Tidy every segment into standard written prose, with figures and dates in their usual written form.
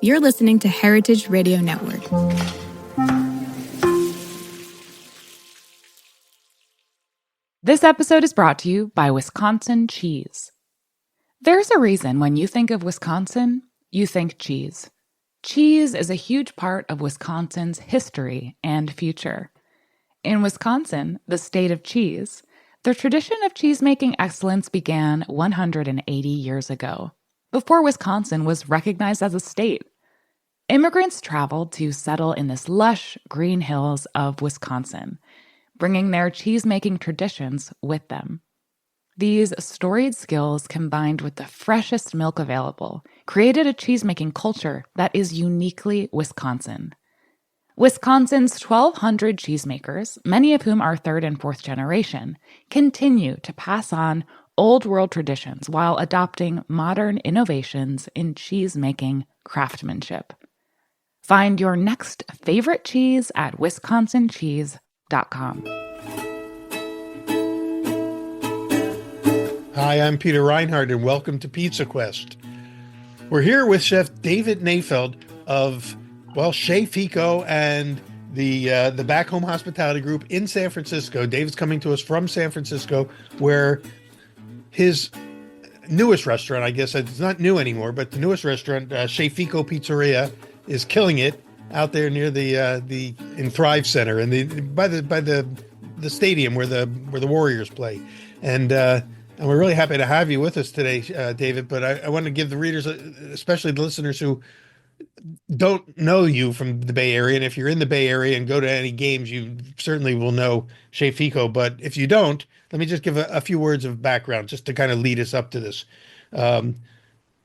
You're listening to Heritage Radio Network. This episode is brought to you by Wisconsin Cheese. There's a reason when you think of Wisconsin, you think cheese. Cheese is a huge part of Wisconsin's history and future. In Wisconsin, the state of cheese, the tradition of cheese-making excellence began 180 years ago, before Wisconsin was recognized as a state. Immigrants traveled to settle in this lush green hills of Wisconsin, bringing their cheese-making traditions with them. These storied skills, combined with the freshest milk available, created a cheese-making culture that is uniquely Wisconsin. Wisconsin's 1,200 cheesemakers, many of whom are third and fourth generation, continue to pass on old world traditions while adopting modern innovations in cheese-making craftsmanship. Find your next favorite cheese at wisconsincheese.com. Hi, I'm Peter Reinhardt, and welcome to Pizza Quest. We're here with Chef David Nayfeld of, Chez Fico and the Back Home Hospitality Group in San Francisco. David's coming to us from San Francisco, where his newest restaurant, I guess it's not new anymore, but the newest restaurant, Chez Fico Pizzeria, is killing it out there near the in Thrive Center and by the stadium where the Warriors play, and we're really happy to have you with us today, David. But I want to give the readers, especially the listeners who don't know you from the Bay Area, and if you're in the Bay Area and go to any games, you certainly will know Chez Fico. But if you don't, let me just give a few words of background just to kind of lead us up to this.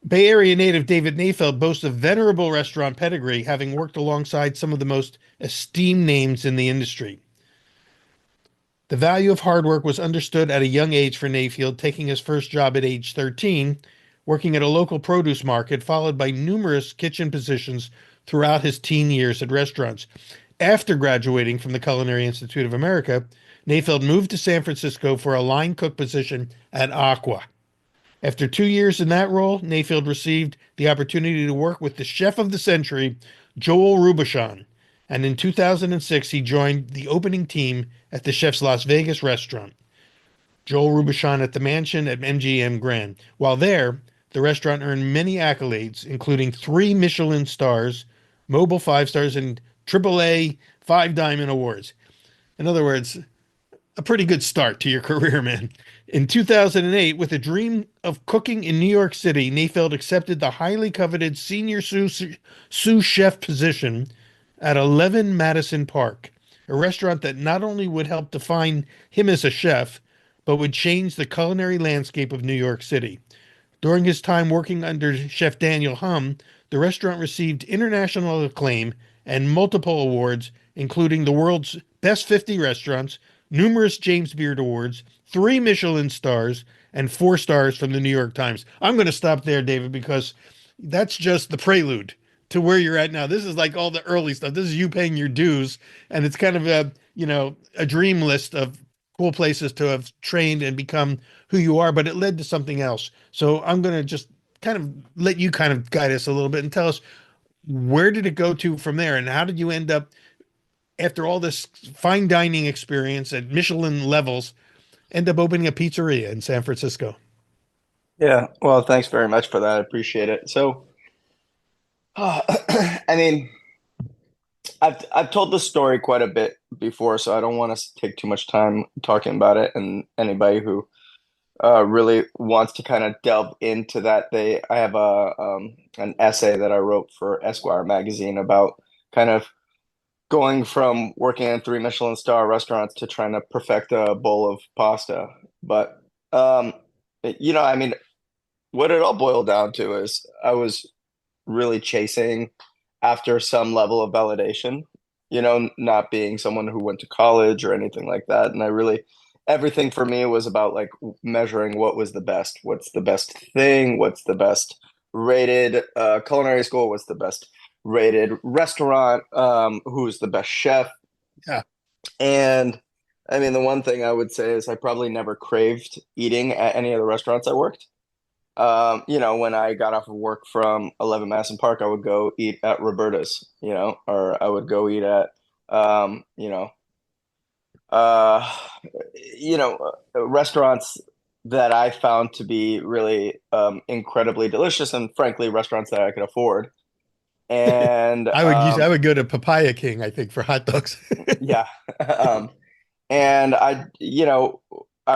Bay Area native David Nayfeld boasts a venerable restaurant pedigree, having worked alongside some of the most esteemed names in the industry. The value of hard work was understood at a young age for Nayfeld, taking his first job at age 13, working at a local produce market, followed by numerous kitchen positions throughout his teen years at restaurants. After graduating from the Culinary Institute of America, Nayfeld moved to San Francisco for a line cook position at Aqua. After 2 years in that role, Nayfeld received the opportunity to work with the chef of the century, Joel Robuchon, and in 2006 he joined the opening team at the chef's Las Vegas restaurant. Joel Robuchon at the Mansion at MGM Grand. While there, the restaurant earned many accolades, including 3 Michelin stars, Mobile 5 stars, and AAA 5 Diamond Awards. In other words, a pretty good start to your career, man. In 2008, with a dream of cooking in New York City, Nayfeld accepted the highly coveted senior sous chef position at 11 Madison Park, a restaurant that not only would help define him as a chef, but would change the culinary landscape of New York City. During his time working under Chef Daniel Hum, the restaurant received international acclaim and multiple awards, including the world's best 50 restaurants, numerous James Beard Awards, 3 Michelin stars, and 4 stars from the New York Times. I'm going to stop there, David, because that's just the prelude to where you're at now. This is like all the early stuff. This is you paying your dues, and it's kind of a dream list of cool places to have trained and become who you are, but it led to something else. So I'm going to just kind of let you kind of guide us a little bit and tell us, where did it go to from there, and how did you end up, after all this fine dining experience at Michelin levels, end up opening a pizzeria in San Francisco? Yeah, well, thanks very much for that. I appreciate it. So, I mean, I've told this story quite a bit before, so I don't want to take too much time talking about it. And anybody who really wants to kind of delve into that, I have an essay that I wrote for Esquire magazine about kind of going from working in 3 Michelin star restaurants to trying to perfect a bowl of pasta. But, I mean, what it all boiled down to is I was really chasing after some level of validation, not being someone who went to college or anything like that. And everything for me was about like measuring what was the best, what's the best thing, what's the best rated culinary school, what's the best rated restaurant, who's the best chef. Yeah. And I mean, the one thing I would say is I probably never craved eating at any of the restaurants I worked. When I got off of work from 11 Madison Park, I would go eat at Roberta's, or I would go eat at, um, you know, uh, restaurants that I found to be really incredibly delicious, and frankly, restaurants that I could afford. And I would go to Papaya King, I think, for hot dogs. yeah, um, and I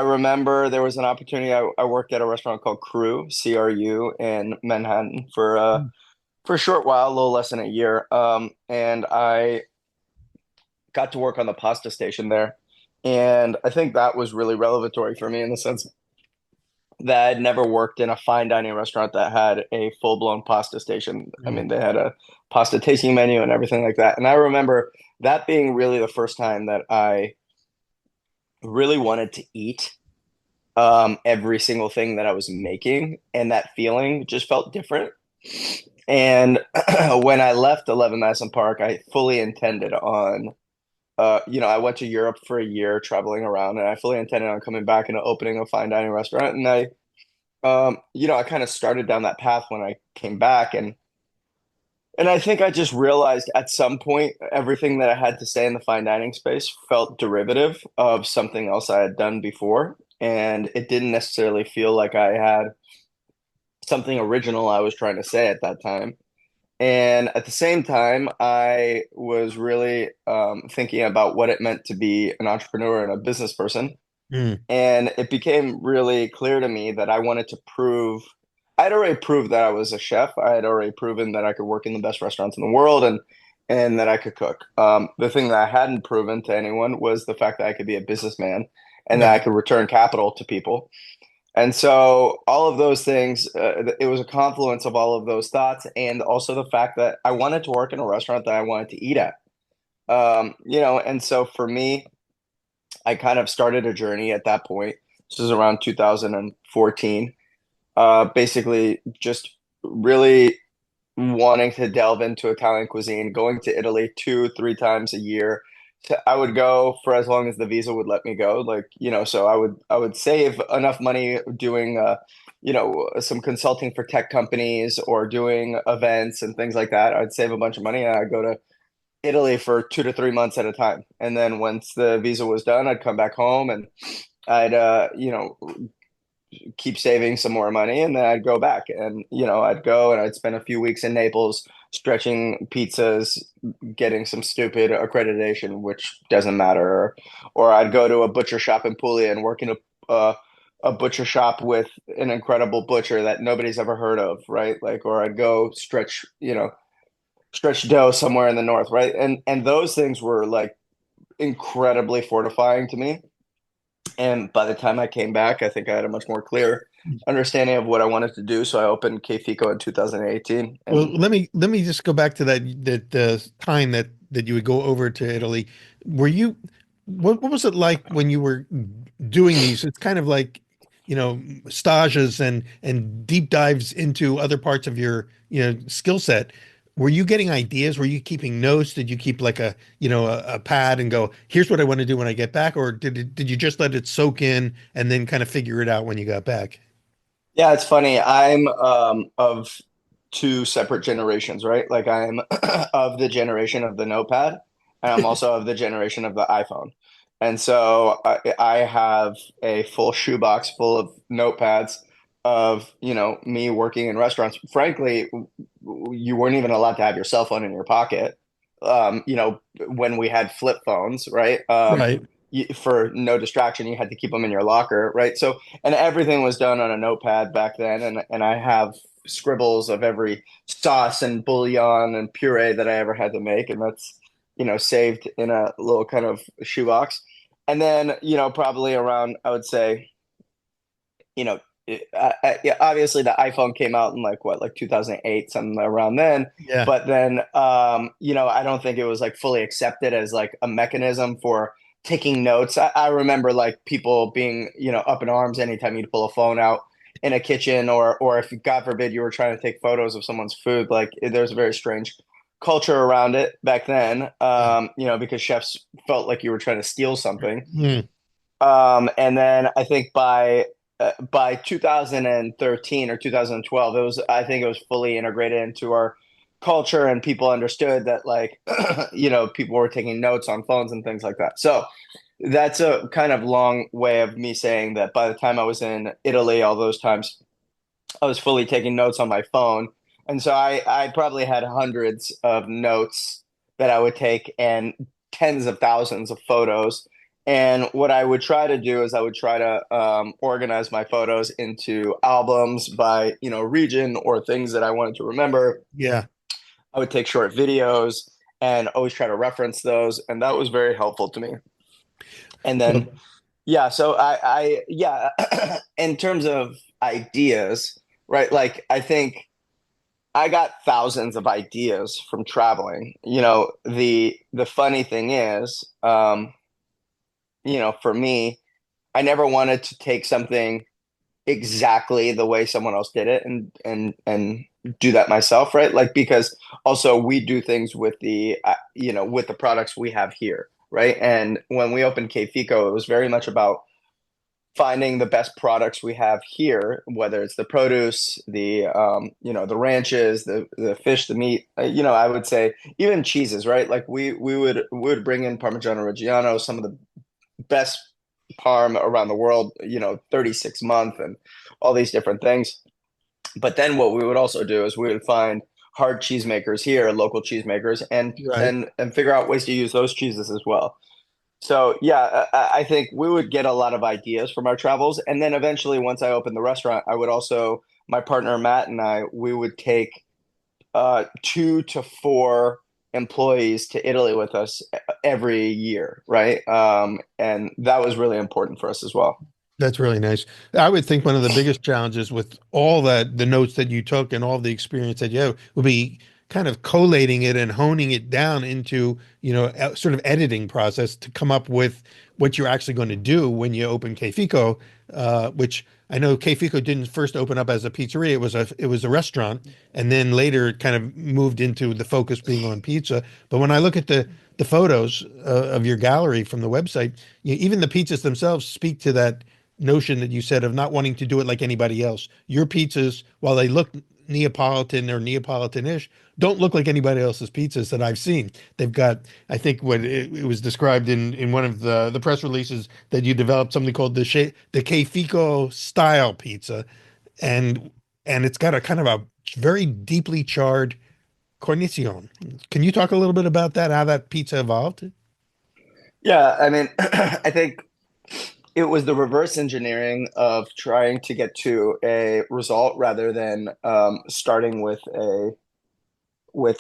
remember there was an opportunity. I worked at a restaurant called CRU in Manhattan for a short while, a little less than a year. And I got to work on the pasta station there. And I think that was really revelatory for me in the sense that I'd never worked in a fine dining restaurant that had a full-blown pasta station. I Mm. mean, they had a pasta tasting menu and everything like that. And I remember that being really the first time that I really wanted to eat every single thing that I was making, and that feeling just felt different. And when I left 11 Madison Park, I fully intended on, I went to Europe for a year traveling around, and I fully intended on coming back and opening a fine dining restaurant. And I kind of started down that path when I came back, and I think I just realized at some point everything that I had to say in the fine dining space felt derivative of something else I had done before, and it didn't necessarily feel like I had something original I was trying to say at that time. And at the same time, I was really thinking about what it meant to be an entrepreneur and a business person. Mm. And it became really clear to me that I wanted to prove, I'd already proved that I was a chef. I had already proven that I could work in the best restaurants in the world and that I could cook. The thing that I hadn't proven to anyone was the fact that I could be a businessman and that I Right. could return capital to people. And so all of those things, it was a confluence of all of those thoughts, and also the fact that I wanted to work in a restaurant that I wanted to eat at. And so for me, I kind of started a journey at that point. This was around 2014. Basically, just really wanting to delve into Italian cuisine, going to Italy 2, 3 times a year. I would go for as long as the visa would let me go. So I would save enough money doing some consulting for tech companies or doing events and things like that. I'd save a bunch of money and I'd go to Italy for 2 to 3 months at a time. And then once the visa was done, I'd come back home and I'd keep saving some more money, and then I'd go back and I'd go and I'd spend a few weeks in Naples stretching pizzas, getting some stupid accreditation which doesn't matter, or I'd go to a butcher shop in Puglia and work in a butcher shop with an incredible butcher that nobody's ever heard of, right? Like, or I'd go stretch dough somewhere in the north, right? And those things were like incredibly fortifying to me. And by the time I came back, I think I had a much more clear understanding of what I wanted to do. So I opened Fico in 2018. Well, And let me just go back to that time that you would go over to Italy. Were you what was it like when you were doing these? It's kind of like, stages and deep dives into other parts of your, skill set. Were you getting ideas? Were you keeping notes? Did you keep like a pad and go, here's what I want to do when I get back? Or did you just let it soak in and then kind of figure it out when you got back? yeah, it's funny. I'm of two separate generations, right? Like I'm of the generation of the notepad, and I'm also of the generation of the iPhone. And so I have a full shoebox full of notepads of, me working in restaurants. Frankly, you weren't even allowed to have your cell phone in your pocket. When we had flip phones, right? Right. For no distraction, you had to keep them in your locker, right? So, and everything was done on a notepad back then, and I have scribbles of every sauce and bouillon and puree that I ever had to make, and that's saved in a little kind of shoebox. And then probably around, I would say, you know yeah, obviously the iPhone came out in like 2008, something around then. Yeah. But then I don't think it was like fully accepted as like a mechanism for taking notes. I remember like people being up in arms anytime you'd pull a phone out in a kitchen, or if God forbid you were trying to take photos of someone's food. Like there's a very strange culture around it back then, because chefs felt like you were trying to steal something. Hmm. And then I think by by 2013 or 2012, I think it was fully integrated into our culture, and people understood that, like, people were taking notes on phones and things like that. So that's a kind of long way of me saying that by the time I was in Italy, all those times, I was fully taking notes on my phone. And so I probably had hundreds of notes that I would take and tens of thousands of photos. And what I would try to do is I would try to organize my photos into albums by, region or things that I wanted to remember. Yeah. I would take short videos and always try to reference those. And that was very helpful to me. And then, Well, yeah, so yeah, in terms of ideas, right? Like, I think I got thousands of ideas from traveling. The funny thing is, for me, I never wanted to take something exactly the way someone else did it and do that myself, right? Like, because also we do things with with the products we have here, right? And when we opened Fico, it was very much about finding the best products we have here, whether it's the produce, the ranches, the fish, the meat. I would say even cheeses, right? Like, we would bring in Parmigiano Reggiano, some of the best parm around the world, 36 month and all these different things. But then what we would also do is we would find hard cheesemakers here, local cheesemakers, and right. and figure out ways to use those cheeses as well. So yeah, I think we would get a lot of ideas from our travels, and then eventually, once I opened the restaurant, I would also, my partner Matt and I, we would take 2 to 4 employees to Italy with us every year, right? And that was really important for us as well. That's really nice. I would think one of the biggest challenges with all that, the notes that you took and all the experience that you have, would be kind of collating it and honing it down into, sort of editing process to come up with what you're actually going to do when you open Fico, which I know Fico didn't first open up as a pizzeria. It was a restaurant, and then later it kind of moved into the focus being on pizza. But when I look at the photos of your gallery from the website, even the pizzas themselves speak to that notion that you said of not wanting to do it like anybody else. Your pizzas, while they look Neapolitan or Neapolitan-ish, don't look like anybody else's pizzas that I've seen. They've got, I think what it was described in one of the press releases, that you developed something called the Fico style pizza, and it's got a kind of a very deeply charred cornicione. Can you talk a little bit about that, how that pizza evolved? Yeah, I mean, I think it was the reverse engineering of trying to get to a result rather than starting with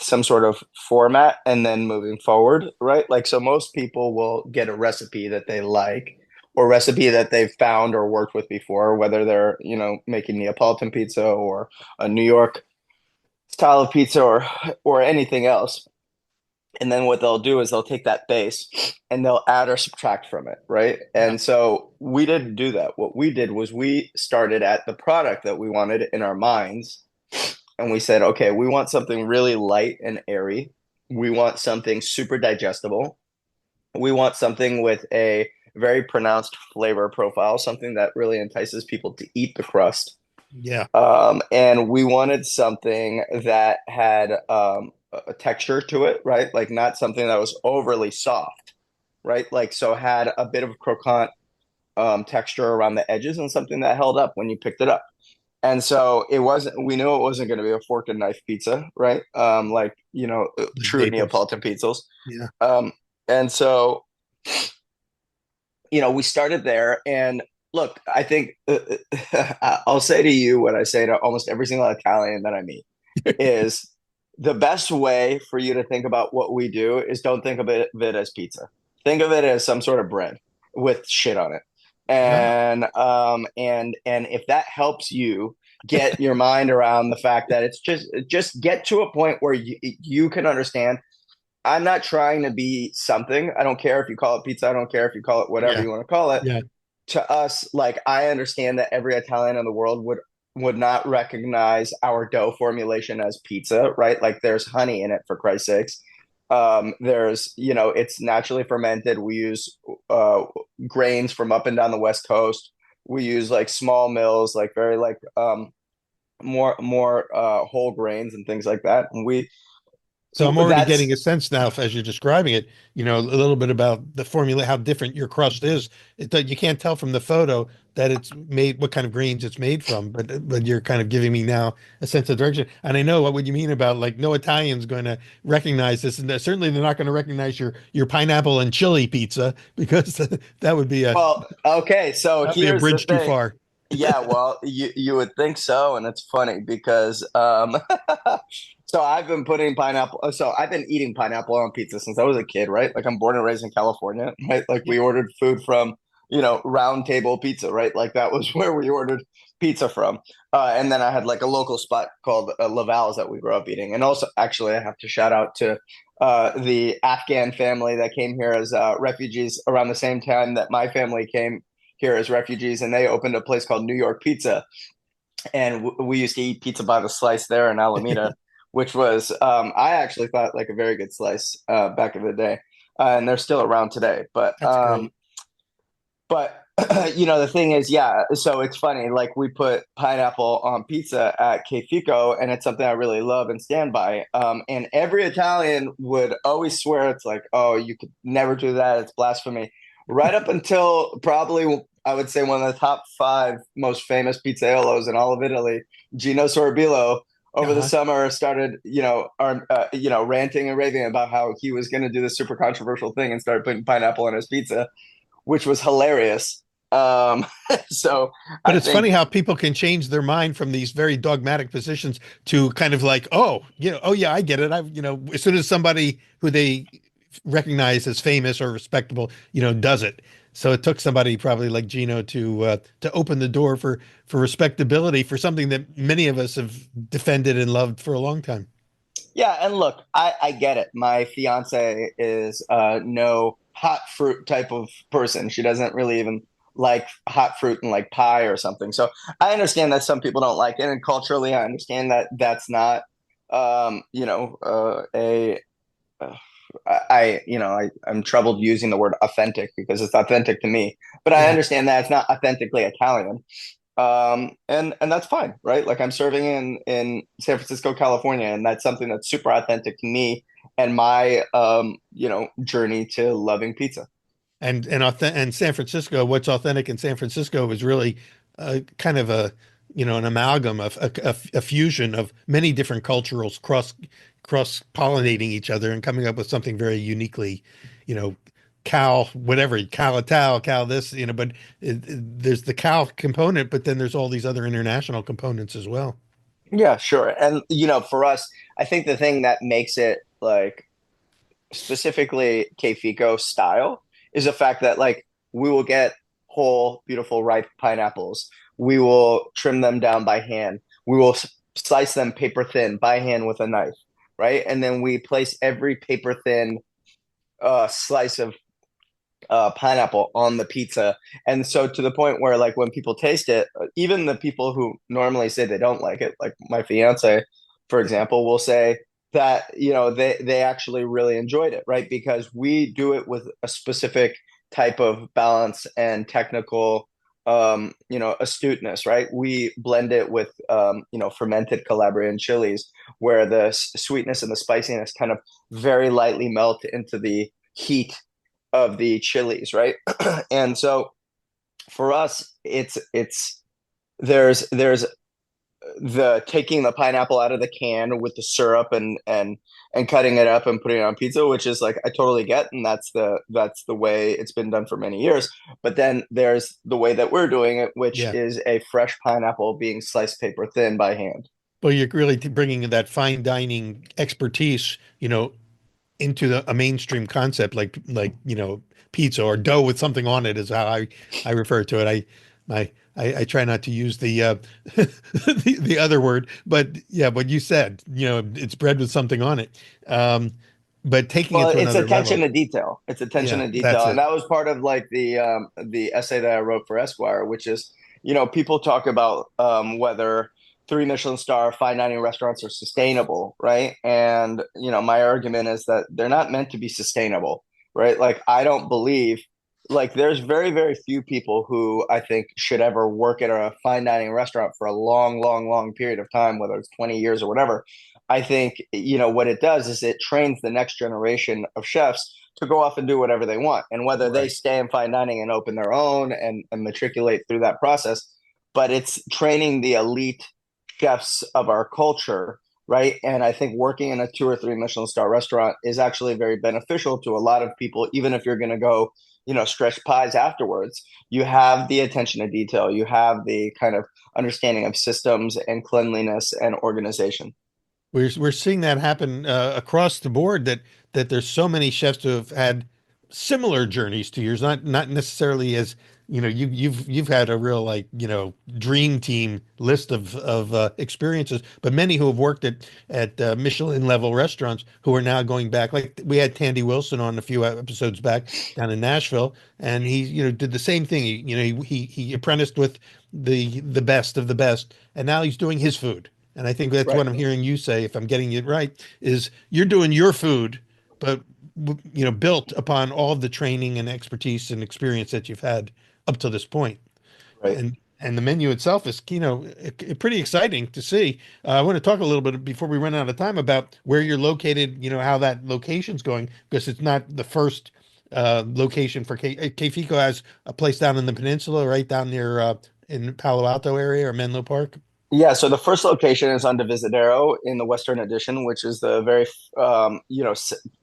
some sort of format and then moving forward, right? Like, so most people will get a recipe that they like, or recipe that they've found or worked with before, whether they're, making Neapolitan pizza or a New York style of pizza, or anything else. And then what they'll do is they'll take that base and they'll add or subtract from it, right? Yeah. And so we didn't do that. What we did was we started at the product that we wanted in our minds, and we said, okay, we want something really light and airy. We want something super digestible. We want something with a very pronounced flavor profile, something that really entices people to eat the crust. Yeah. And we wanted something that had a texture to it, right? Like, not something that was overly soft, right? Like, so had a bit of croquant texture around the edges, and something that held up when you picked it up. And so we knew it wasn't going to be a fork and knife pizza, right? Like, Like true Naples. Neapolitan pizzas. Yeah. And so, we started there. And look, I think I'll say to you what I say to almost every single Italian that I meet is, the best way for you to think about what we do is, don't think of it as pizza. Think of it as some sort of bread with shit on it. Ah, And if that helps you get your mind around the fact that it's just get to a point where you can understand, I'm not trying to be something. I don't care if you call it pizza. I don't care if you call it whatever yeah. you want to call it. Yeah. To us, like, I understand that every Italian in the world would not recognize our dough formulation as pizza, right? Like, there's honey in it, for Christ's sakes. There's, it's naturally fermented. We use grains from up and down the West Coast. We use like small mills, like very like more whole grains and things like that. And So I'm already that's getting a sense now, as you're describing it, a little bit about the formula, how different your crust is. You can't tell from the photo that it's made, what kind of grains it's made from, but you're kind of giving me now a sense of direction. And I know what you mean about like no Italian's going to recognize this, and certainly they're not going to recognize your pineapple and chili pizza because that would be a well, okay. So that would be a here's the bridge too thing. far. Yeah, well, you would think so, and it's funny because so I've been putting pineapple. So I've been eating pineapple on pizza since I was a kid, right? Like I'm born and raised in California, right? Like we ordered food from, Round Table Pizza, right? Like that was where we ordered pizza from. And then I had like a local spot called Laval's that we grew up eating. And also, actually, I have to shout out to the Afghan family that came here as refugees around the same time that my family came here as refugees, and they opened a place called New York Pizza, and we used to eat pizza by the slice there in Alameda, which was I actually thought like a very good slice back in the day, and they're still around today. That's great. But the thing is, yeah. So it's funny. Like we put pineapple on pizza at Che Fico, and it's something I really love and stand by. And every Italian would always swear it's like, oh, you could never do that. It's blasphemy. Right up until probably I would say one of the top five most famous pizzaiolos in all of Italy, Gino Sorbillo. Over the Uh-huh. summer, started ranting and raving about how he was going to do this super controversial thing and start putting pineapple on his pizza, which was hilarious. Um, so But I it's funny think, how people can change their mind from these very dogmatic positions to kind of like, oh, oh yeah, I get it. As soon as somebody who they recognize as famous or respectable, does it. So it took somebody probably like Gino to open the door for respectability for something that many of us have defended and loved for a long time. yeah, and look, I get it. My fiance is no hot fruit type of person. She doesn't really even like hot fruit and like pie or something. So I understand that some people don't like it, and culturally, I understand that that's not, a I'm troubled using the word authentic because it's authentic to me, but I Yeah. understand that it's not authentically Italian. And that's fine, right? Like I'm serving in San Francisco, California, and that's something that's super authentic to me and my journey to loving pizza. And San Francisco, what's authentic in San Francisco is really kind of an amalgam of a fusion of many different cultures cross pollinating each other and coming up with something very uniquely, you know, Cal whatever Cal this, but there's the Cal component, but then there's all these other international components as well. Yeah, sure. And for us, I think the thing that makes it like specifically Keifiko style is the fact that like we will get whole, beautiful, ripe pineapples. We will trim them down by hand. We will slice them paper thin by hand with a knife, right? And then we place every paper thin slice of pineapple on the pizza. And so to the point where like when people taste it, even the people who normally say they don't like it, like my fiance, for example, will say that they actually really enjoyed it, right? Because we do it with a specific type of balance and technical astuteness, right? We blend it with fermented Calabrian chilies where the sweetness and the spiciness kind of very lightly melt into the heat of the chilies, right? And so for us, it's there's the taking the pineapple out of the can with the syrup and cutting it up and putting it on pizza, which is like I totally get, and that's the way it's been done for many years. But then there's the way that we're doing it, which Yeah. is a fresh pineapple being sliced paper thin by hand. Well, you're really bringing that fine dining expertise, into a mainstream concept like pizza or dough with something on it is how I refer to it. I try not to use the the other word, but yeah, what you said, it's bread with something on it. But taking it Well, to it's another attention level. to detail. It's attention Yeah, to that's detail, and it. that was part of like the essay that I wrote for Esquire, which is people talk about whether three Michelin star fine dining restaurants are sustainable, right? And my argument is that they're not meant to be sustainable, right? Like I don't believe like there's very, very few people who I think should ever work at a fine dining restaurant for a long, long, long period of time, whether it's 20 years or whatever. I think, what it does is it trains the next generation of chefs to go off and do whatever they want. And whether they Right. stay in fine dining and open their own and matriculate through that process, but it's training the elite chefs of our culture, right? And I think working in a 2 or 3 Michelin star restaurant is actually very beneficial to a lot of people, even if you're going to go, stretch pies afterwards. You have the attention to detail, you have the kind of understanding of systems and cleanliness and organization. We're seeing that happen across the board, that there's so many chefs who have had similar journeys to yours, not necessarily as you've had a real, like, dream team list of experiences, but many who have worked at Michelin level restaurants who are now going back. Like, we had Tandy Wilson on a few episodes back down in Nashville, and he did the same thing. He apprenticed with the best of the best, and now he's doing his food. And I think that's Right. what I'm hearing you say, if I'm getting it right, is you're doing your food, but built upon all of the training and expertise and experience that you've had up to this point. Right. And the menu itself is, pretty exciting to see. I want to talk a little bit before we run out of time about where you're located, how that location's going, because it's not the first location for Fico has a place down in the peninsula, right down near in Palo Alto area or Menlo Park. Yeah, so the first location is on Divisadero in the Western Addition, which is the very,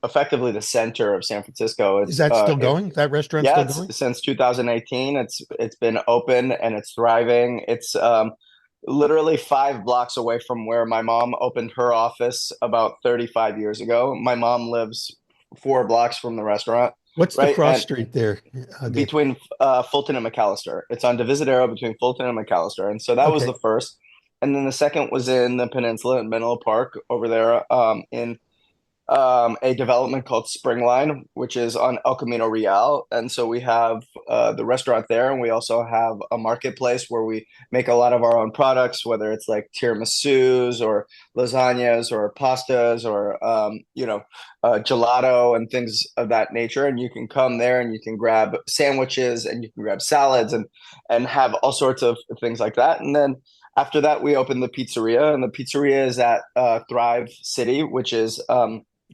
effectively the center of San Francisco. Is that still going? Is that restaurant Yeah, still it's going? since 2018. It's been open and it's thriving. It's literally 5 blocks away from where my mom opened her office about 35 years ago. My mom lives 4 blocks from the restaurant, What's the right? cross And street there, Dave? between Fulton and McAllister. It's on Divisadero between Fulton and McAllister. And so that was Okay. the first. And then the second was in the peninsula in Menlo Park over there in a development called Springline, which is on El Camino Real. And so we have the restaurant there, and we also have a marketplace where we make a lot of our own products, whether it's like tiramisus or lasagnas or pastas or gelato and things of that nature. And you can come there and you can grab sandwiches and you can grab salads and have all sorts of things like that. And then after that, we opened the pizzeria, and the pizzeria is at Thrive City, which is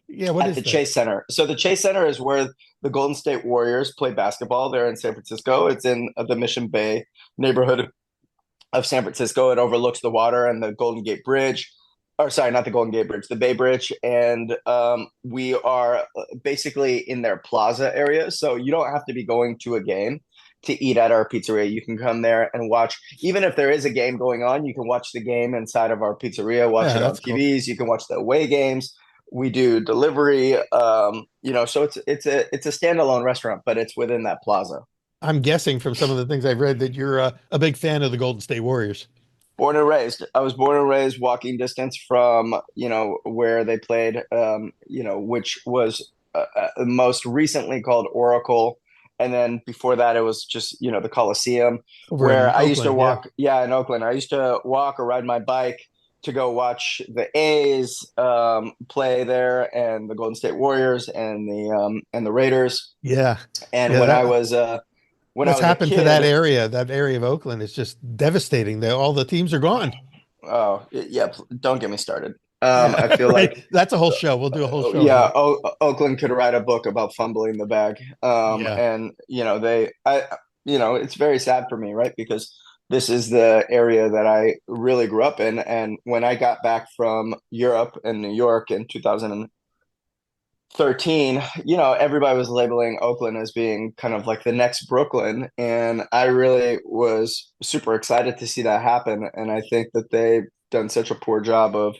Yeah, what at the is that? Chase Center. So the Chase Center is where the Golden State Warriors play basketball. They're in San Francisco. It's in the Mission Bay neighborhood of San Francisco. It overlooks the water and the Golden Gate Bridge. Or sorry, not the Golden Gate Bridge, the Bay Bridge. And we are basically in their plaza area. So you don't have to be going to a game to eat at our pizzeria. You can come there and watch. Even if there is a game going on, you can watch the game inside of our pizzeria, watch Yeah, it on that's cool. TVs. You can watch the away games. We do delivery. So it's a standalone restaurant, but it's within that plaza. I'm guessing from some of the things I've read that you're a big fan of the Golden State Warriors. Born and raised. I was born and raised walking distance from, where they played, which was most recently called Oracle. And then before that, it was just, the Coliseum, Over where in I used to Oakland. Yeah. walk. Yeah, in Oakland. I used to walk or ride my bike to go watch the A's play there and the Golden State Warriors and the Raiders. Yeah. And Yeah. when I What's was a happened to that kid, area? That area of Oakland is just devastating. All the teams are gone. oh yeah, don't get me started. Yeah. I feel Right. like That's a whole show. We'll do a whole show on yeah, that. Oakland could write a book about fumbling the bag. Yeah. And it's very sad for me, right? Because this is the area that I really grew up in. And when I got back from Europe and New York in 2013, everybody was labeling Oakland as being kind of like the next Brooklyn. And I really was super excited to see that happen. And I think that they've done such a poor job of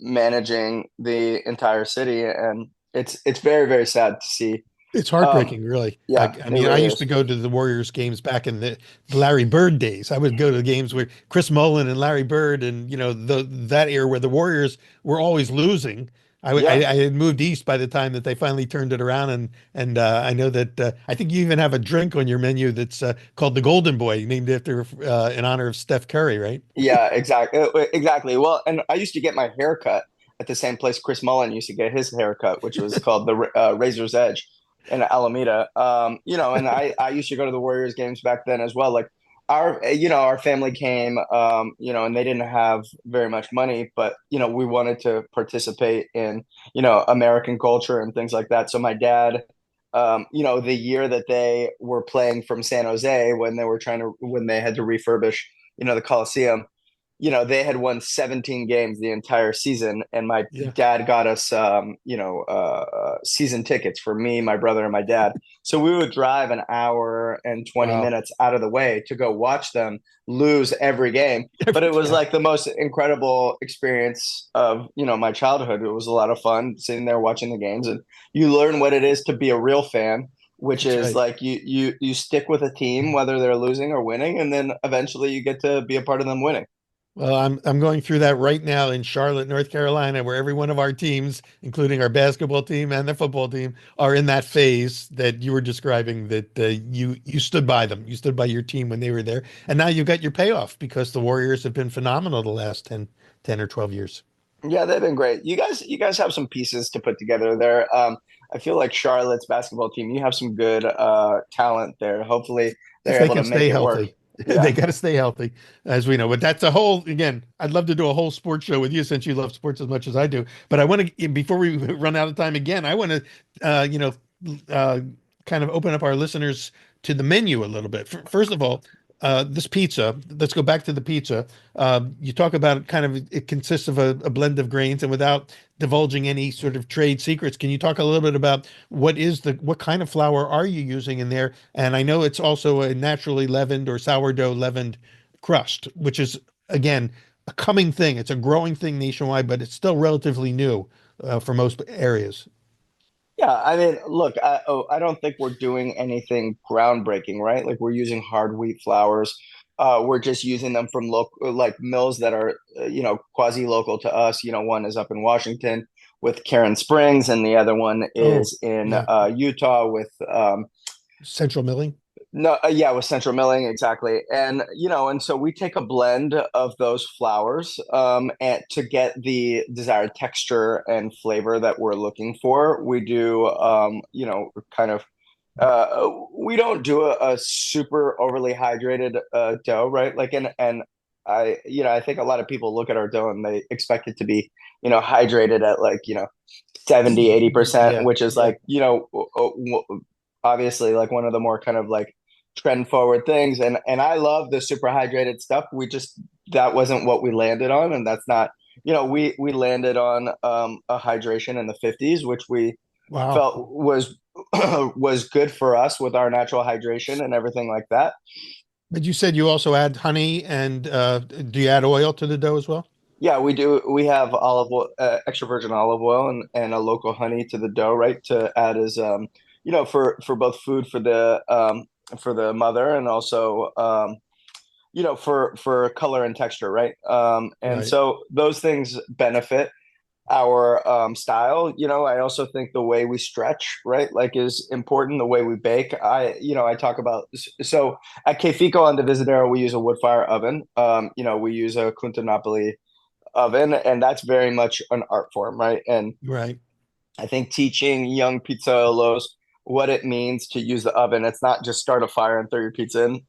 managing the entire city, and it's very, very sad to see. It's Um, heartbreaking, really. yeah, I it mean, I really used to is. go to the Warriors games back in the Larry Bird days. I would go to the games where Chris Mullin and Larry Bird, and that era where the Warriors were always losing. Yeah, I had moved east by the time that they finally turned it around, and I know that I think you even have a drink on your menu that's called the Golden Boy, named after in honor of Steph Curry, right? yeah, exactly. Well, and I used to get my hair cut at the same place Chris Mullin used to get his haircut, which was called the Razor's Edge. in Alameda. And I used to go to the Warriors games back then as well. Like our family came, and they didn't have very much money, but we wanted to participate in, American culture and things like that. So my dad, the year that they were playing from San Jose when they had to refurbish, the Coliseum, they had won 17 games the entire season, and my Yeah. dad got us, season tickets for me, my brother, and my dad. So we would drive an hour and 20 Wow. minutes out of the way to go watch them lose every game. But it was Yeah. like the most incredible experience of, my childhood. It was a lot of fun sitting there watching the games, and you learn what it is to be a real fan, which That's is right. like you stick with a team whether they're losing or winning, and then eventually you get to be a part of them winning. Well, I'm going through that right now in Charlotte, North Carolina, where every one of our teams, including our basketball team and the football team, are in that phase that you were describing. That you stood by them, you stood by your team when they were there, and now you got your payoff because the Warriors have been phenomenal the last 10 or 12 years. Yeah, they've been great. You guys have some pieces to put together there. I feel like Charlotte's basketball team, you have some good talent there. Hopefully If they're they able to can make stay it work. healthy. They Yeah. got to stay healthy, as we know. But that's a whole, again, I'd love to do a whole sports show with you since you love sports as much as I do. But I want to, before we run out of time again, I want to, uh, you know, uh, kind of open up our listeners to the menu a little bit. First of all, this pizza, let's go back to the pizza. You talk about kind of, it consists of a blend of grains, and without divulging any sort of trade secrets, can you talk a little bit about what kind of flour are you using in there? And I know it's also a naturally leavened or sourdough leavened crust, which is, again, a coming thing. It's a growing thing nationwide, but it's still relatively new for most areas. Yeah, I mean, look, I don't think we're doing anything groundbreaking, right? Like we're using hard wheat flours. We're just using them from local, like mills that are, quasi local to us. One is up in Washington with Karen Springs, and the other one Oh, is in yeah. Utah with Central milling. no, yeah, with central milling, exactly. And so we take a blend of those flours, and to get the desired texture and flavor that we're looking for. We do, kind of, we don't do a super overly hydrated dough, right? Like, and I think a lot of people look at our dough and they expect it to be, hydrated at like, 70, 80%, Yeah, which is yeah. like, obviously like one of the more kind of like trend forward things. And I love the super hydrated stuff. That wasn't what we landed on. And that's not, we landed on a hydration in the 50s, which we Wow. felt was good for us with our natural hydration and everything like that. But you said you also add honey and do you add oil to the dough as well? Yeah, we do. We have olive oil, extra virgin olive oil, and a local honey to the dough, right? To add as for both food for the mother, and also for color and texture, right? And Right. so those things benefit our style. I also think the way we stretch, right, like is important. The way we bake. I talk about, so at Kefico on the Visadero, we use a wood fire oven. We use a Kunta Napoli oven, and that's very much an art form, right? And Right. I think teaching young pizzaiolos what it means to use the oven. It's not just start a fire and throw your pizza in,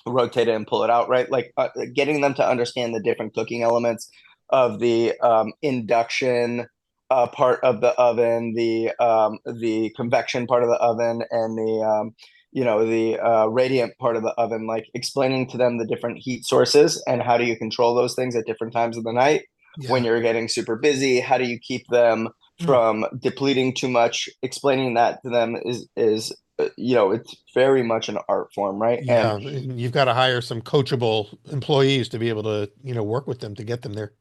rotate it and pull it out, right? Like getting them to understand the different cooking elements of the induction part of the oven, the convection part of the oven, and the radiant part of the oven. Like explaining to them the different heat sources and how do you control those things at different times of the night when Yeah. you're getting super busy. How do you keep them Hmm. from depleting too much? Explaining that to them is it's very much an art form, right? And Yeah. And you've got to hire some coachable employees to be able to, work with them to get them there.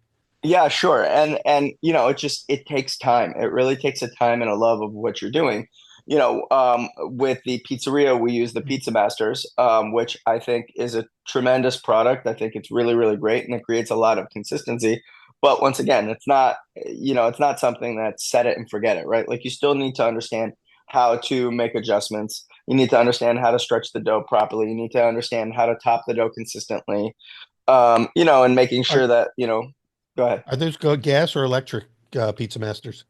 yeah, sure. And it takes time. It really takes a time and a love of what you're doing. With the pizzeria, we use the Pizza Masters, which I think is a tremendous product. I think it's really, really great, and it creates a lot of consistency. But once again, it's not something that's set it and forget it, right? Like you still need to understand how to make adjustments. You need to understand how to stretch the dough properly. You need to understand how to top the dough consistently. And making Are sure that, go ahead. are those gas or electric pizza masters?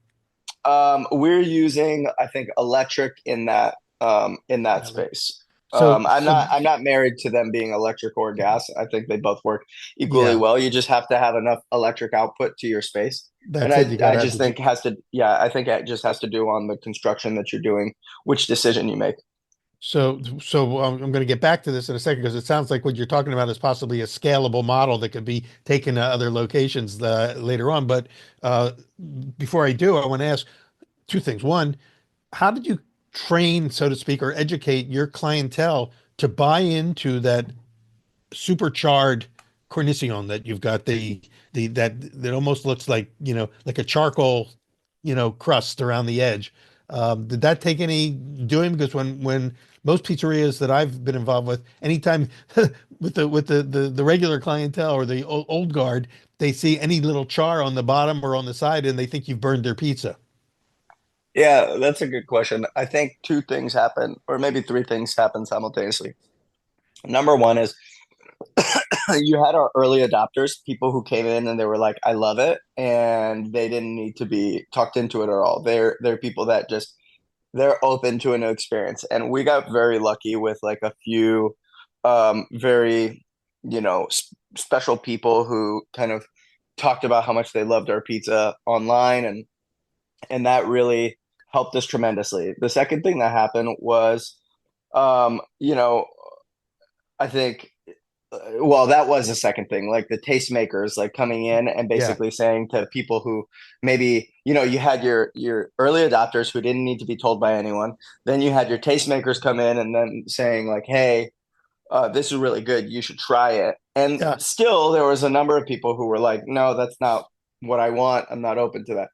We're using, I think, electric in that Got it. space. So, I'm not married to them being electric or gas. I think they both work equally yeah, well. You just have to have enough electric output to your space. And that's it. You got I to have just the think has to, yeah, I think it just has to do on the construction that you're doing, which decision you make. So I'm going to get back to this in a second because it sounds like what you're talking about is possibly a scalable model that could be taken to other locations later on. But uh, before I do, I want to ask two things. One, how did you train, so to speak, or educate your clientele to buy into that supercharred cornicione that you've got the that almost looks like like a charcoal crust around the edge. Did that take any doing? Because when most pizzerias that I've been involved with, anytime with the regular clientele or the old guard, they see any little char on the bottom or on the side and they think you've burned their pizza. Yeah, that's a good question. I think two things happen, or maybe three things happen simultaneously. Number one is you had our early adopters, people who came in and they were like, "I love it," and they didn't need to be talked into it at all. They're people that just they're open to a new experience, and we got very lucky with like a few very special people who kind of talked about how much they loved our pizza online, and that really helped us tremendously. The second thing that happened was, you know, I think well, that was the second thing, like the tastemakers, like coming in and Yeah, basically saying to people who maybe, you had your early adopters who didn't need to be told by anyone. Then you had your tastemakers come in and then saying like, "Hey, this is really good. You should try it." And yeah, still, there was a number of people who were like, "No, that's not what I want. I'm not open to that."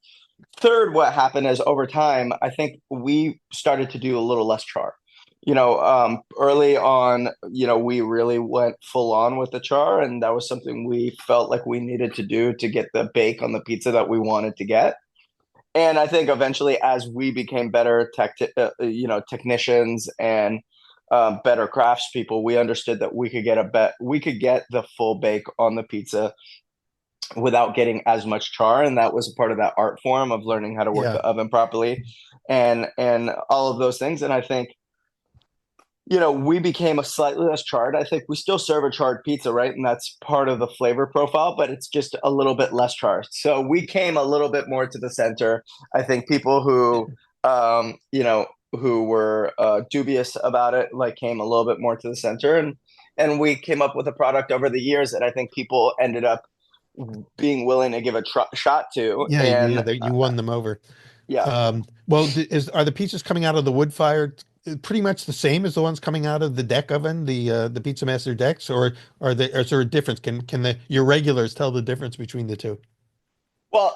Third, what happened is over time, I think we started to do a little less char. Early on, we really went full on with the char, and that was something we felt like we needed to do to get the bake on the pizza that we wanted to get. And I think eventually, as we became better technicians and better craftspeople, we understood that we could get the full bake on the pizza without getting as much char, and that was a part of that art form of learning how to work yeah, the oven properly and all of those things. And I think we became a slightly less charred. I think we still serve a charred pizza, right? And that's part of the flavor profile, but it's just a little bit less charred. So we came a little bit more to the center. I think people who were dubious about it, like came a little bit more to the center, and we came up with a product over the years that I think people ended up being willing to give a shot to. yeah. And You won them over. yeah, Well, are the pizzas coming out of the wood fire pretty much the same as the ones coming out of the deck oven, the Pizza Master decks, or is there a difference? Can your regulars tell the difference between the two? well,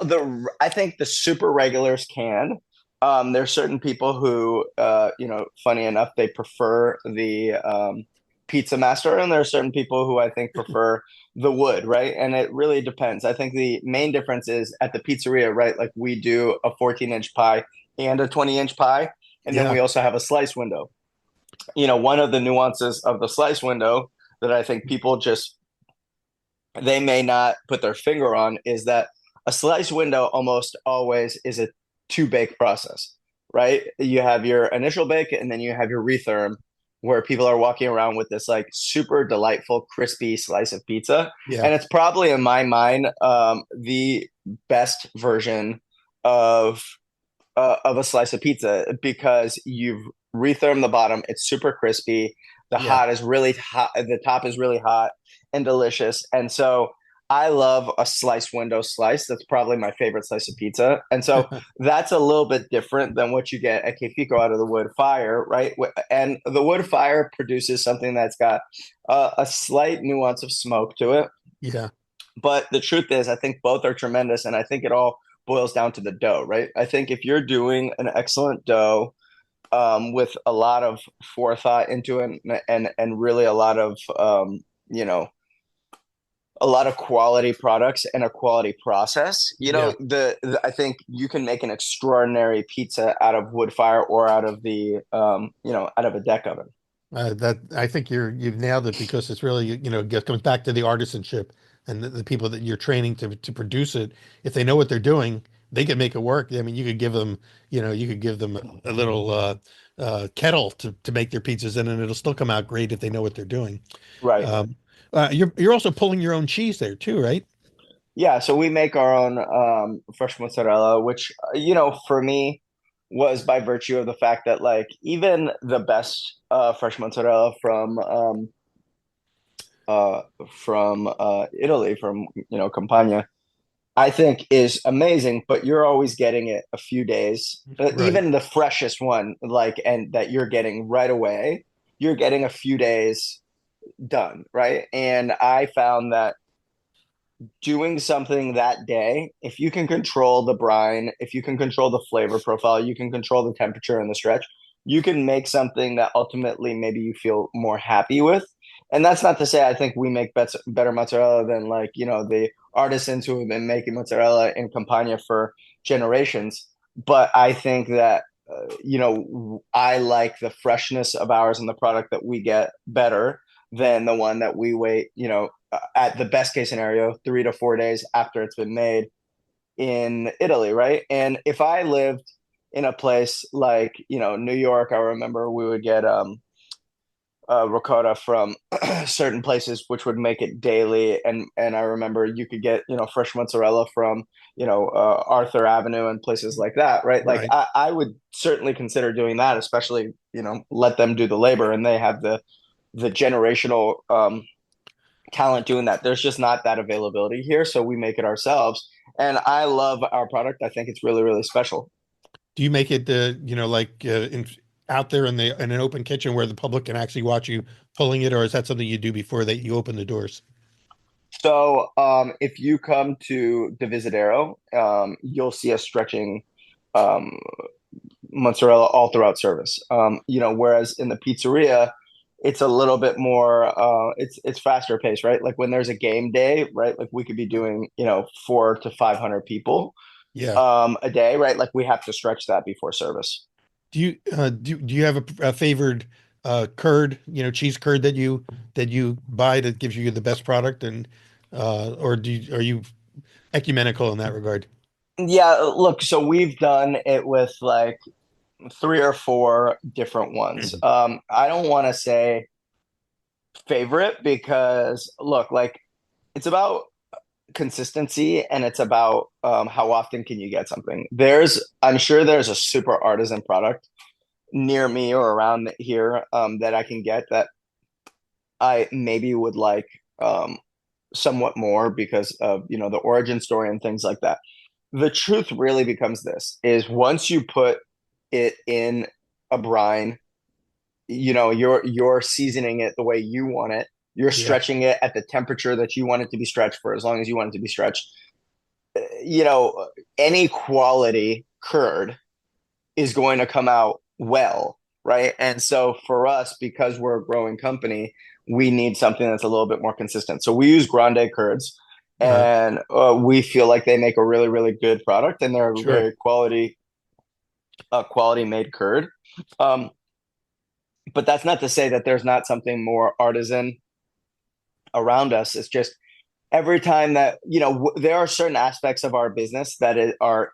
I think the super regulars can. There's certain people who, funny enough, they prefer the Pizza Master, and there are certain people who I think prefer the wood, right? And it really depends. I think the main difference is at the pizzeria, right? Like we do a 14-inch pie and a 20-inch pie, and then we Yeah, also have a slice window. One of the nuances of the slice window that I think people just they may not put their finger on is that a slice window almost always is a two bake process, right? You have your initial bake and then you have your retherm, where people are walking around with this like super delightful, crispy slice of pizza. yeah, And it's probably in my mind the best version of of a slice of pizza because you've rethermed the bottom. It's super crispy. The yeah. hot is really hot. The top is really hot and delicious. And so I love a slice window slice. That's probably my favorite slice of pizza. And so that's a little bit different than what you get at Kefico out of the wood fire, right? And the wood fire produces something that's got a slight nuance of smoke to it. Yeah, But the truth is, I think both are tremendous. And I think it all boils down to the dough, right? I think if you're doing an excellent dough with a lot of forethought into it and really a lot of, you know, a lot of quality products and a quality process, yeah. I think you can make an extraordinary pizza out of wood fire or out of the, out of a deck oven. That I think you've nailed it because it's really, it comes back to the artisanship and the people that you're training to produce it. If they know what they're doing, they could make it work. I mean, you could give them, you could give them a little kettle to make their pizzas in, and it'll still come out great if they know what they're doing. Right. Um, you're also pulling your own cheese there too, right? Yeah, so we make our own fresh mozzarella, which, for me was by virtue of the fact that like even the best fresh mozzarella uh, from Italy, from Campania, I think is amazing, but you're always getting it a few days. Right. Even the freshest one, like, and that you're getting right away, you're getting a few days done, right? And I found that doing something that day, if you can control the brine, if you can control the flavor profile, you can control the temperature and the stretch, you can make something that ultimately maybe you feel more happy with. And that's not to say I think we make better mozzarella than like, the artisans who have been making mozzarella in Campania for generations. But I think that, I like the freshness of ours and the product that we get better than the one that we wait, at the best case scenario, 3 to 4 days after it's been made in Italy, right? And if I lived in a place like, New York, I remember we would get ricotta from certain places, which would make it daily. And I remember you could get, fresh mozzarella from, Arthur Avenue and places like that, right? Like Right. I would certainly consider doing that, especially, let them do the labor and they have the generational talent doing that. There's just not that availability here, so we make it ourselves. And I love our product. I think it's really, really special. Do you make it, like out there in an open kitchen where the public can actually watch you pulling it, or is that something you do before you open the doors? So if you come to the Visadero, you'll see us stretching um, mozzarella all throughout service. Whereas in the pizzeria, it's a little bit more it's faster paced, right? Like when there's a game day, right? Like we could be doing, 400 to 500 people Yeah. a day, right? Like we have to stretch that before service. Do you have a favored curd, cheese curd that you buy that gives you the best product, and or are you ecumenical in that regard? Yeah, look, so we've done it with like three or four different ones. I don't want to say favorite because look, like it's about consistency and it's about how often can you get something. I'm sure there's a super artisan product near me or around here that I can get that I maybe would like somewhat more because of the origin story and things like that. The truth really becomes this: is once you put it in a brine, you're seasoning it the way you want it. You're Yeah. stretching it at the temperature that you want it to be stretched for, as long as you want it to be stretched. Any quality curd is going to come out well, right? And so for us, because we're a growing company, we need something that's a little bit more consistent. So we use grande curds, Uh, and we feel like they make a really, really good product, and they're a sure. very quality made curd. Um, but that's not to say that there's not something more artisan around us. It's just every time that there are certain aspects of our business that are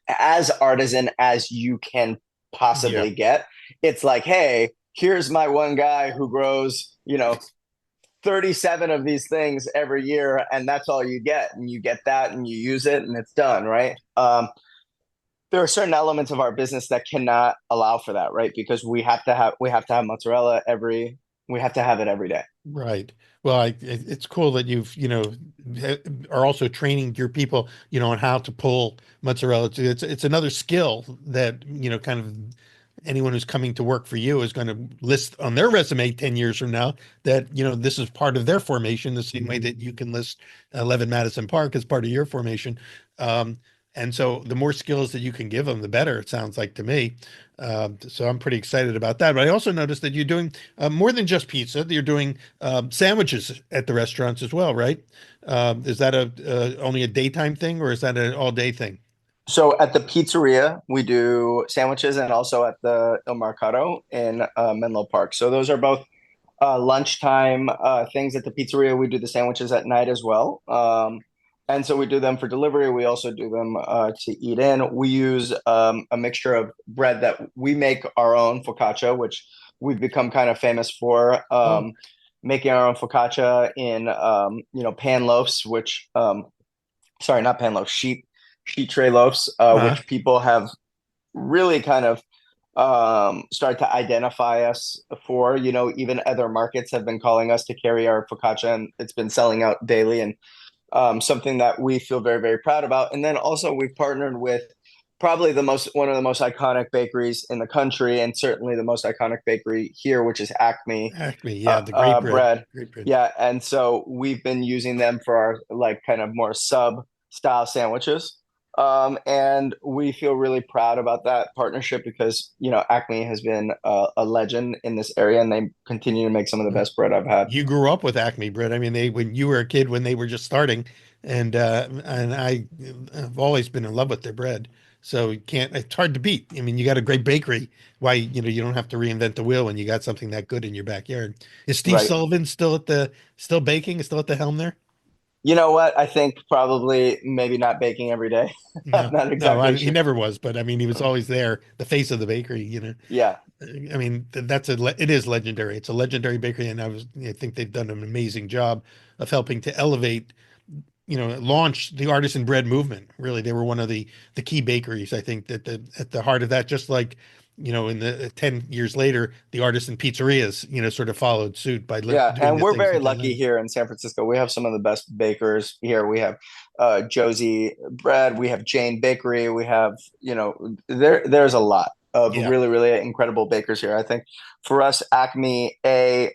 as artisan as you can Yeah. possibly get. It's like, hey, here's my one guy who grows 37 of these things every year, and that's all you get, and you get that and you use it and it's done, right? There are certain elements of our business that cannot allow for that, right? Because we have to have mozzarella we have to have it every day. Right. Well, it's cool that you've, are also training your people, on how to pull mozzarella. It's another skill that, kind of anyone who's coming to work for you is going to list on their resume 10 years from now that, this is part of their formation, the same way that you can list 11 Madison Park as part of your formation. Um, and so the more skills that you can give them, the better, it sounds like to me. So I'm pretty excited about that. But I also noticed that you're doing more than just pizza. You're doing sandwiches at the restaurants as well, right? Is that a only a daytime thing, or is that an all day thing? So at the pizzeria, we do sandwiches, and also at the Il Mercato in Menlo Park. So those are both lunchtime things at the pizzeria. We do the sandwiches at night as well. And so we do them for delivery. We also do them to eat in. We use a mixture of bread that we make our own focaccia, which we've become kind of famous for. Oh, Making our own focaccia in pan loaves, which sorry, not pan loaves, sheet tray loaves, uh, which people have really kind of started to identify us for. Even other markets have been calling us to carry our focaccia, and it's been selling out daily. And something that we feel very, very proud about. And then also we've partnered with probably one of the most iconic bakeries in the country, and certainly the most iconic bakery here, which is Acme Acme, yeah, the great bread, bread. great bread. Yeah, and so we've been using them for our like kind of more sub style sandwiches. And we feel really proud about that partnership because Acme has been a legend in this area, and they continue to make some of the Uh, best bread I've had. You grew up with Acme bread. I mean, they when you were a kid when they were just starting, and I've always been in love with their bread. So you can't. It's hard to beat. I mean, you got a great bakery. Why, you don't have to reinvent the wheel when you got something that good in your backyard. Is Steve Right. Sullivan still baking? Still at the helm there? You know what? I think probably maybe not baking every day. I'm No, not no, exactly he sure. never was, but I mean, he was always there, the face of the bakery. Yeah, I mean, it is legendary. It's a legendary bakery, and I think they've done an amazing job of helping to elevate, launch the artisan bread movement. Really, they were one of the key bakeries. I think that at the heart of that, just like, in the 10 years later, the artisan pizzerias, sort of followed suit by yeah, doing and the we're things very that they lucky learned. here in San Francisco. We have some of the best bakers here. We have Josie Bread. We have Jane Bakery. We have there's a lot of Yeah, really really incredible bakers here. I think for us, Acme, its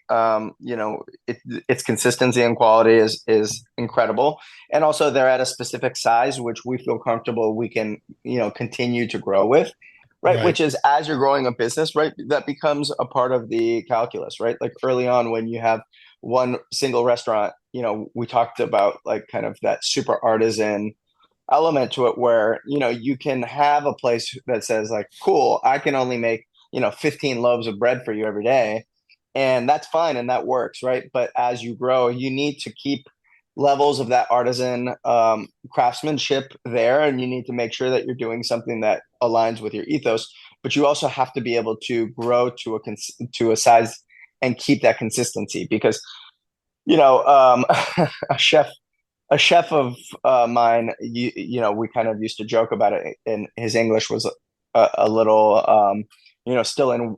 consistency and quality is incredible, and also they're at a specific size which we feel comfortable we can continue to grow with. Right, right. which is as you're growing a business, right, that becomes a part of the calculus, right? Like early on when you have one single restaurant, we talked about like kind of that super artisan element to it where, you can have a place that says like, cool, I can only make, 15 loaves of bread for you every day. And that's fine and that works, right? But as you grow, you need to keep levels of that artisan craftsmanship there, and you need to make sure that you're doing something that aligns with your ethos. But you also have to be able to grow to a size and keep that consistency because a chef of mine, we kind of used to joke about it, and his English was a little, still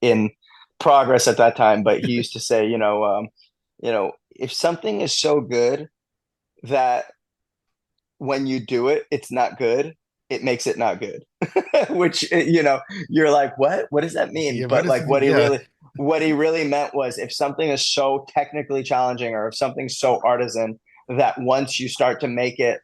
in progress at that time. But he used to say, if something is so good that when you do it, it's not good, it makes it not good. Which you're like, what? What does that mean? Yeah, what But is like, it? Yeah, what he really meant was, if something is so technically challenging, or if something's so artisan that once you start to make it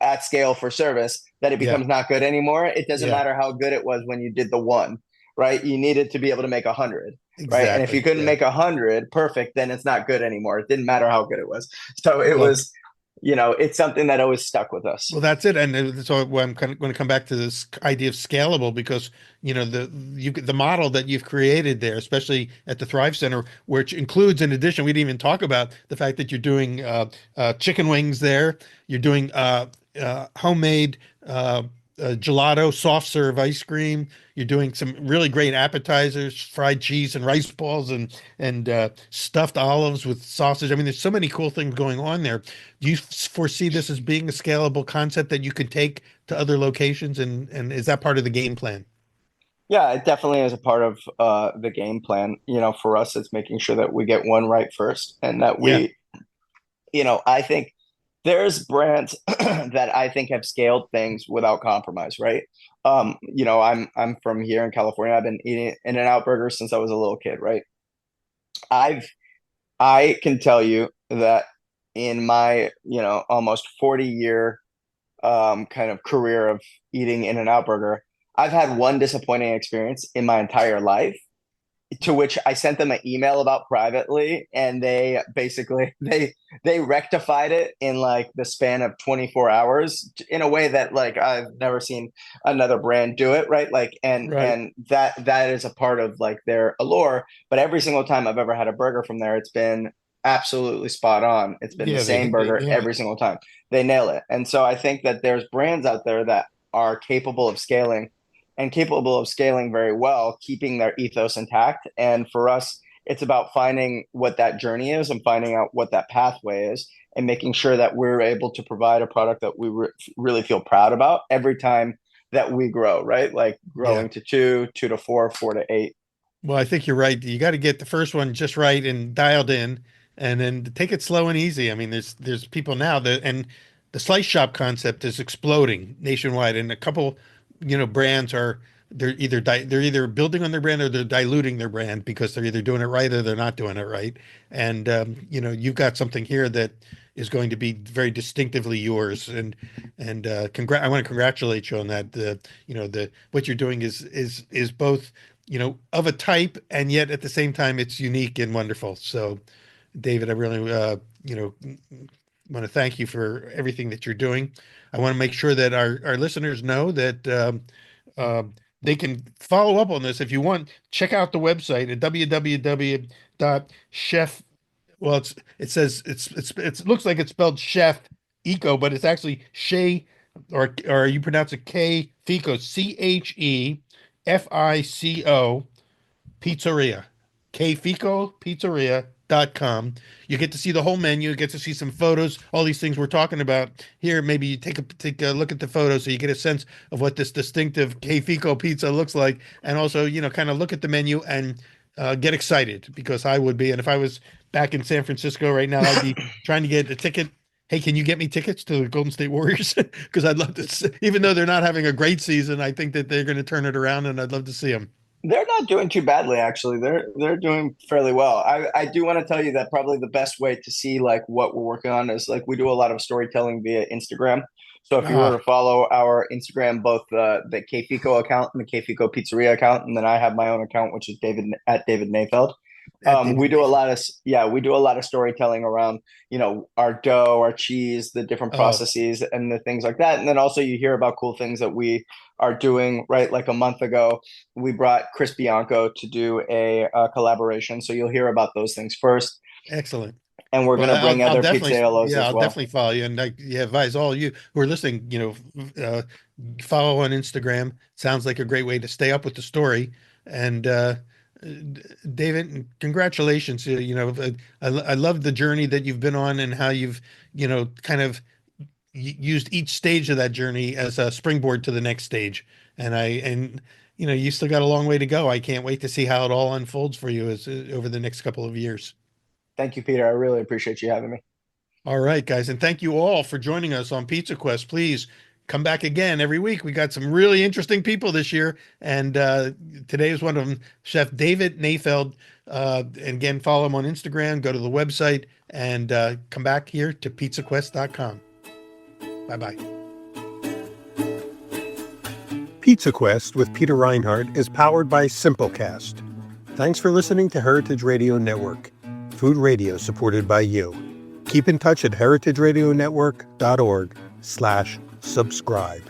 at scale for service, that it yeah, becomes not good anymore. It doesn't yeah, matter how good it was when you did the one, right? You needed to be able to make 100, right? And if you exactly. couldn't Yeah. make 100 perfect, then it's not good anymore. It didn't matter how good it was. So it Well, was, it's something that always stuck with us. Well, that's it, and so I'm kind of going to come back to this idea of scalable because the model that you've created there, especially at the Thrive Center, which includes, in addition, we didn't even talk about the fact that you're doing chicken wings there, you're doing homemade gelato, soft serve ice cream, you're doing some really great appetizers, fried cheese and rice balls, and stuffed olives with sausage. I mean, there's so many cool things going on there. Do you foresee this as being a scalable concept that you could take to other locations, and is that part of the game plan? Yeah, it definitely is a part of the game plan. For us, it's making sure that we get one right first, and that Yeah. I think there's brands that I think have scaled things without compromise, right? I'm from here in California. I've been eating In-N-Out burgers since I was a little kid, right? I've I can tell you that in my, almost 40-year kind of career of eating In-N-Out burger, I've had one disappointing experience in my entire life, to which I sent them an email about privately, and they basically they rectified it in like the span of 24 hours in a way that like I've never seen another brand do it, right? Like Right. and that is a part of like their allure. But every single time I've ever had a burger from there, it's been absolutely spot on. It's been the Yeah, same they burger nail it. every single time. They nail it. And so I think that there's brands out there that are capable of scaling and capable of scaling very well, keeping their ethos intact. And for us, it's about finding what that journey is and finding out what that pathway is and making sure that we're able to provide a product that we really feel proud about every time that we grow, right? Like Yeah. growing to two, two to four, four to eight. Well, I think you're right. You got to get the first one just right and dialed in, and then take it slow and easy. I mean, there's people now that, and the slice shop concept is exploding nationwide, and a couple, brands are they're either building on their brand or they're diluting their brand because they're either doing it right or they're not doing it right. And you've got something here that is going to be very distinctively yours, and I want to congratulate you on that. The what you're doing is both of a type, and yet at the same time, it's unique and wonderful. So, David, I really, want to thank you for everything that you're doing. I want to make sure that our listeners know that they can follow up on this. If you want, check out the website at www.chef. Well, it looks like it's spelled chef eco, but it's actually Shea, or you pronounce it K Fico, Chefico Pizzeria, kficopizzeria.com. You get to see the whole menu, you get to see some photos, all these things we're talking about here. Maybe you take a look at the photos so you get a sense of what this distinctive Kfico pizza looks like, and also, kind of look at the menu and get excited, because I would be. And if I was back in San Francisco right now, I'd be trying to get a ticket. Hey, can you get me tickets to the Golden State Warriors? Because I'd love to see, even though they're not having a great season, I think that they're going to turn it around, and I'd love to see them. They're not doing too badly, actually. They're doing fairly well. I do want to tell you that probably the best way to see like what we're working on is like we do a lot of storytelling via Instagram. So if you were Ah, to follow our Instagram, both the Kfico account and the Kfico Pizzeria account, and then I have my own account, which is David Mayfeld. at David We do a Nathan. lot of we do a lot of storytelling around our dough, our cheese, the different Oh, processes, and the things like that. And then also you hear about cool things that we are doing. Right, like a month ago, we brought Chris Bianco to do a collaboration. So you'll hear about those things first, excellent. and we're Well, gonna bring I'll other definitely, pizzaiolos yeah, as I'll well. definitely follow you, and advise all you who are listening, follow on Instagram. Sounds like a great way to stay up with the story. And David, congratulations. I love the journey that you've been on, and how you've, kind of used each stage of that journey as a springboard to the next stage. And you still got a long way to go. I can't wait to see how it all unfolds for you as over the next couple of years. Thank you, Peter. I really appreciate you having me. All right, guys, and thank you all for joining us on Pizza Quest. Please come back again every week. We got some really interesting people this year, and today is one of them, Chef David Nayfeld. And again, follow him on Instagram. Go to the website, and come back here to pizzaquest.com. Bye bye. Pizza Quest with Peter Reinhardt is powered by Simplecast. Thanks for listening to Heritage Radio Network, food radio supported by you. Keep in touch at heritageradionetwork.org/subscribe.